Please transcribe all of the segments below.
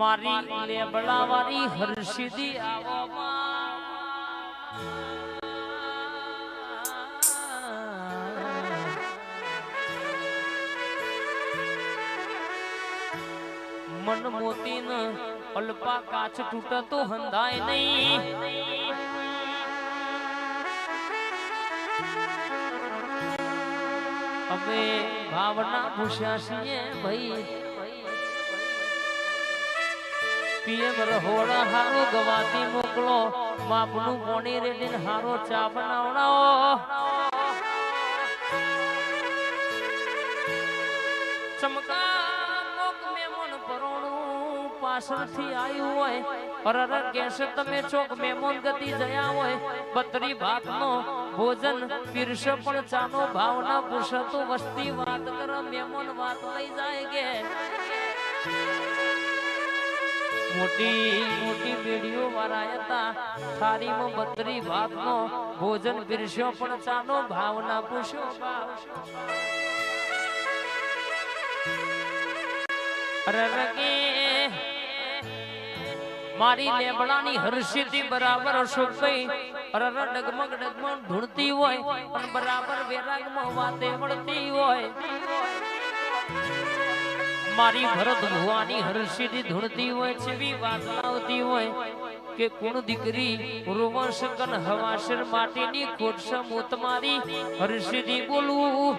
મારી લેબડાવાળી હર્ષિદી આવો મન મોતી ન અલ્પા કાચ તૂટતો હંધાય નહીં અમે ભાવના ભૂસ્યા છીએ ભાઈ પીએમ રહોડા હારો ગવાતી મોકલો માપનું પોણી રેડીને હારો ચા બનાવડાવો ચમકા મોક મેમોન પરોણું પાછળથી આવ્યું હોય અરર કેસે તમે ચોક મેમોન ગતિ જયા હોય બત્રી ભાતનો ભોજન પીરસ પણ ચાનો ભાવના પૂછતો વસ્તી વાત કર મેમોન વાત લઈ જાય કે મોટી મોટી બેડીઓ વાળા હતા થારીમાં બત્રી ભાતનો ભોજન પીરસ્યો પણ ચાનો ભાવના પૂછ્યો અરરકે મારી લેબડાની હર્ષિતી બરાબર અશોકભાઈ અરર ડગમગ ડગમગ ધૂણતી હોય પણ બરાબર વેરાગમાં વાતે વળતી હોય મારી ભરત ભુવાની હર્ષિદી ધૂણતી હોય છેવી વાત આવતી હોય કે કોણ દીકરી રોવંશ કન હવાસર માટીની ખોટસ મોત મારી હર્ષિદી બોલવું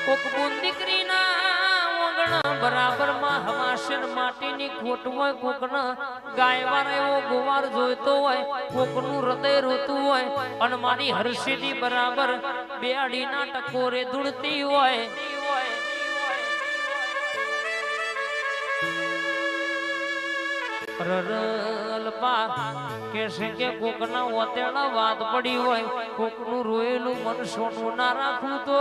કોક બોન દીકરીના ઓગણ બરાબર માં હવાસર માટીની ખોટ હોય કોકના ગાયવાર એવો ગોવાર જોઈતો હોય કોકનું હૃદય રોતું હોય અને મારી હર્ષિદી બરાબર બેડીના ટકોરે ધૂળતી હોય અલ્પા કેસે કે કોકના ઓતેડા વાત પડી હોય કોકનું રોયેલું મન સોનું ના રાખું તો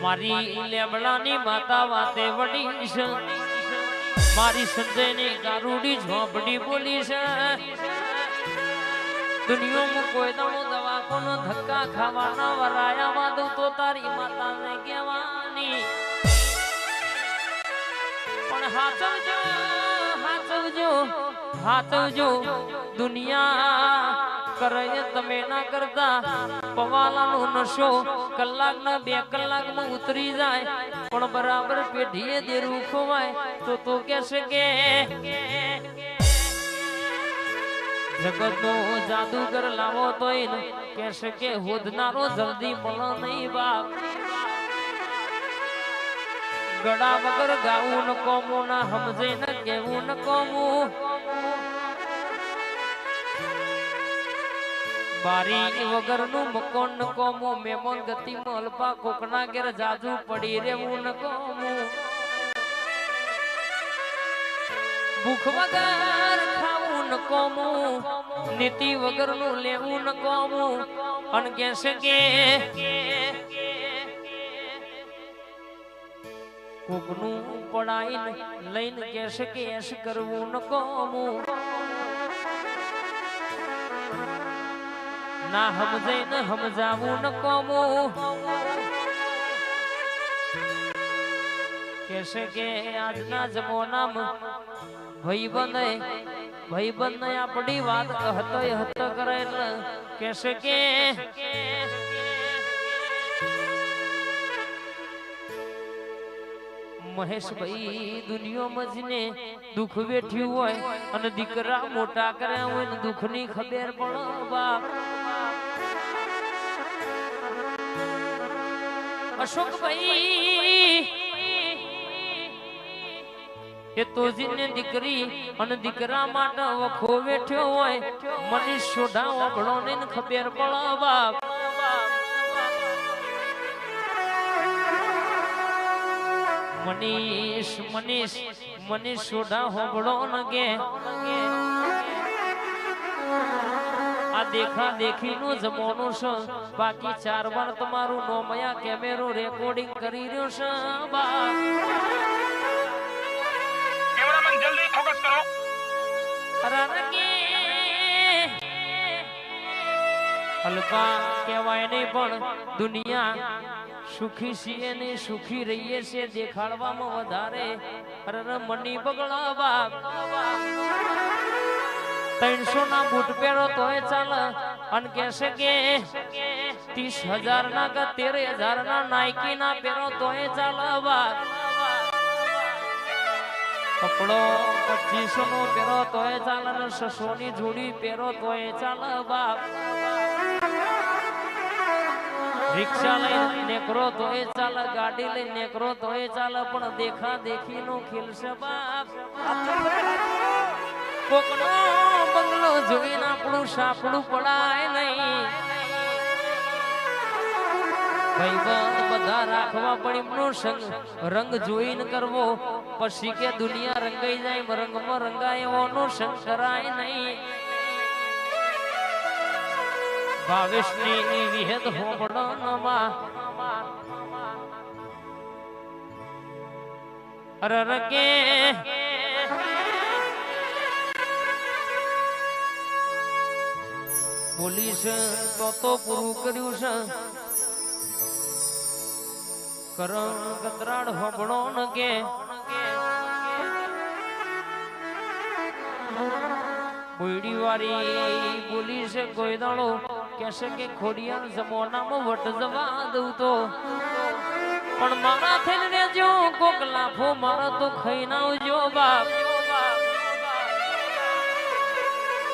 મારી લેબડાની માતા વાતે વડી છે મારી સંજયની ગારુડી ઝોપડી બોલી છે દુનિયામાં કોઈ દાણો દવાખાનો ધક્કા ખાવાના વરાયામાં દઉં તો તારી માતાને કહેવાની પણ હાચવજો દુનિયા કરે તમે ના કરતા પવાલાનો નશો કલાકના 2 કલાકમાં ઉતરી જાય પણ બરાબર પેઢીએ દેરું ખોવાય તો કહેશે કે જગતનો જાદુગર લાવો તોય કહેશે કે હોદનારો જલ્દી મળો નહીં બાપ ગડા વગર ગાવું ન કોમું ના સમજે ન કેવું ન કોમું બારી વગરનું મકોન ન કોમું મેમોન ગતિમાં અલ્પા કોકના ઘેર જાજુ પડી રેવું ન કોમું ભૂખ વગર ખાવું ન કોમું નીતિ વગરનું લેવું ન કોમું અને કહેશે કે કોકનું પડાઈને લઈને કહેશે કે એશ કરવું ન કોમું ના સમજે ન સમજાવું ન કોમું કહેશે કે આજના જમાનામાં ભાઈબંધ આપણી વાત હત કરે એટલે કહેશે કે મહેશભાઈ દુનિયામાં જઈને દુઃખ વેઠ્યું હોય અને દીકરા મોટા કર્યા હોય ને દુઃખની ખબર પડો બાપ અશોકભાઈ એ તો જીને દીકરી અને દીકરા માટે વખો વેઠ્યો હોય મનીષ સોઢા ઓગળો ને ખબર પડો બાપ મનીષ સોઢા હોબળો નગે આ દેખા દેખી નો જમાનો છે બાકી 4 વાર તમારું નોમયા કેમેરો રેકોર્ડિંગ કરી રહ્યો છે બા કેમેરામેન જલ્દી ફોકસ કરો અરરકે બાપા કહેવાય નહીં પણ દુનિયા સુખી છીએ ને સુખી રહીએ છીએ દેખાડવામાં વધારે અરે મની બગડા બાપ 300 ના બૂટ પહેરો તોય ચાલે અને કહેશે કે 30,000 ના કે 13,000 ના નાઇકી ના પહેરો તોય ચાલે બાપ કપડો 2500 નો પહેરો તોય ચાલે ને 600 ની જોડી પહેરો તોય ચાલે બાપ રિક્ષા લઈને નેકરો તોય ચાલે ગાડી લઈને નેકરો તોય ચાલે પણ દેખા દેખી નો ખેલ છે બાપ કોકનો બંગલો જોઈને આપણું સાપડું પડાય નહીં ભાઈબંધ બધા રાખવા પડે એમનો સંગ રંગ જોઈને કરવો પછી કે દુનિયા રંગાઈ જાય રંગમાં રંગાય એવો સંગ કરાય નહીં ભાવેશની વિહેદ હોબળનમાં અરર કે પોલીસ તો પૂરું કર્યું છે કરણ કતરાડ હોબળો ન કે કોઈડી વાળી પોલીસ કોઈ દાડો કહેશે કે ખોડિયાર જમાનામાં વટ જવા દઉં તો પણ મારા થઈને રેજો કોક લાફો મારા તો ખાઈ ના આવજો બાપ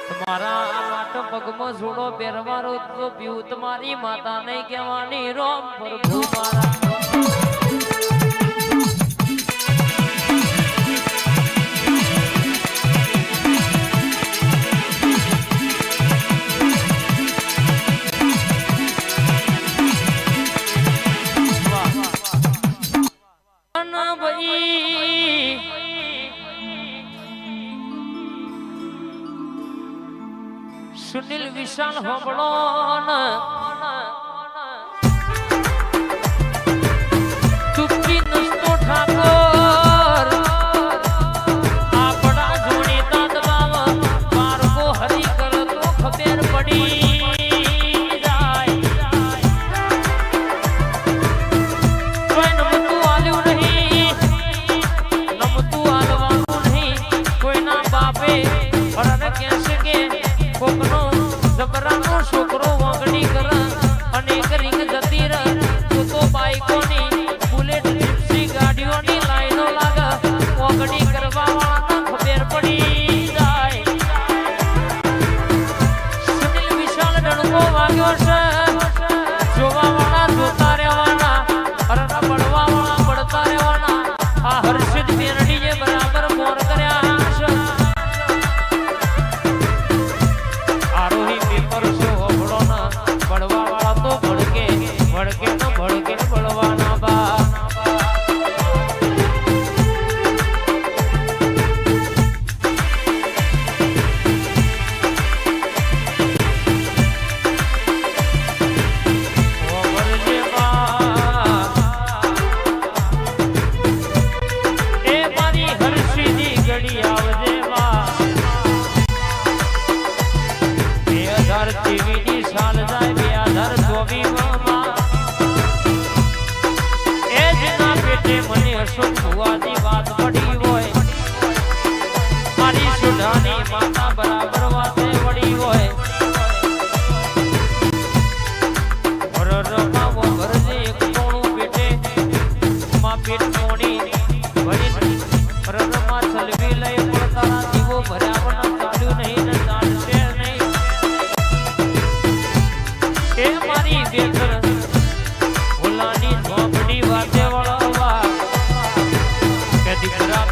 તમારા માટે પગમાં જોડો પહેરવારો તો પીવું તમારી માતા નહીં કહેવાની રોમ પ્રભુ મારા સુનિલ વિશાલ હોબળો ચૂપી નસતો ઠાકોર આપણા જોડી તાંદવાવ માર્ગો હરી કરતો ખબર પડી જાય કોઈ નમતું આલ્યું નહીં નમતું આલવાનું નહીં કોઈના બાપે અરને કહેશે કે કોકનો જબરાનો છોકરો વાંગડી કર અને રીંગ જતી રહે તો બાઈકોની બુલેટ જીપ્સી ગાડીઓની લાઈનો લાગે વાંગડી કરવા વાળાને ખબર પડી જાય સુનિલ વિશાલ ડણકો વાગ્યો છે જોવા વાળા જોતા રહેવાના અરના પડવા વાળા પડતા રહેવાના આ હર્ષિત મેરડી જે બરાબર મોર કર્યા છે બળવા વાળા તો ભડકે ભડકે ન ભડકે બળવાના બા એ મારી હરસીની ઘડી આવજે બા 2023 ની સાલ જાય 2024 એ જેના પેટે મને અશોક ભુવાની વાત પડી હોય મારી સુધાની માતા બરાબર વાતે વળી હોય વરરમાં વરજે એક કોણું પેટે માં પેટ મોણી ભરી વરરમાં ચલવી લઈ પણ તારા દીવો ભર્યા પણ ચાલ્યું નહીં ને ચાલશે નહીં એ મારી બેકર ભોલાની ઝોપડી વાતે વળવા કે દીકરા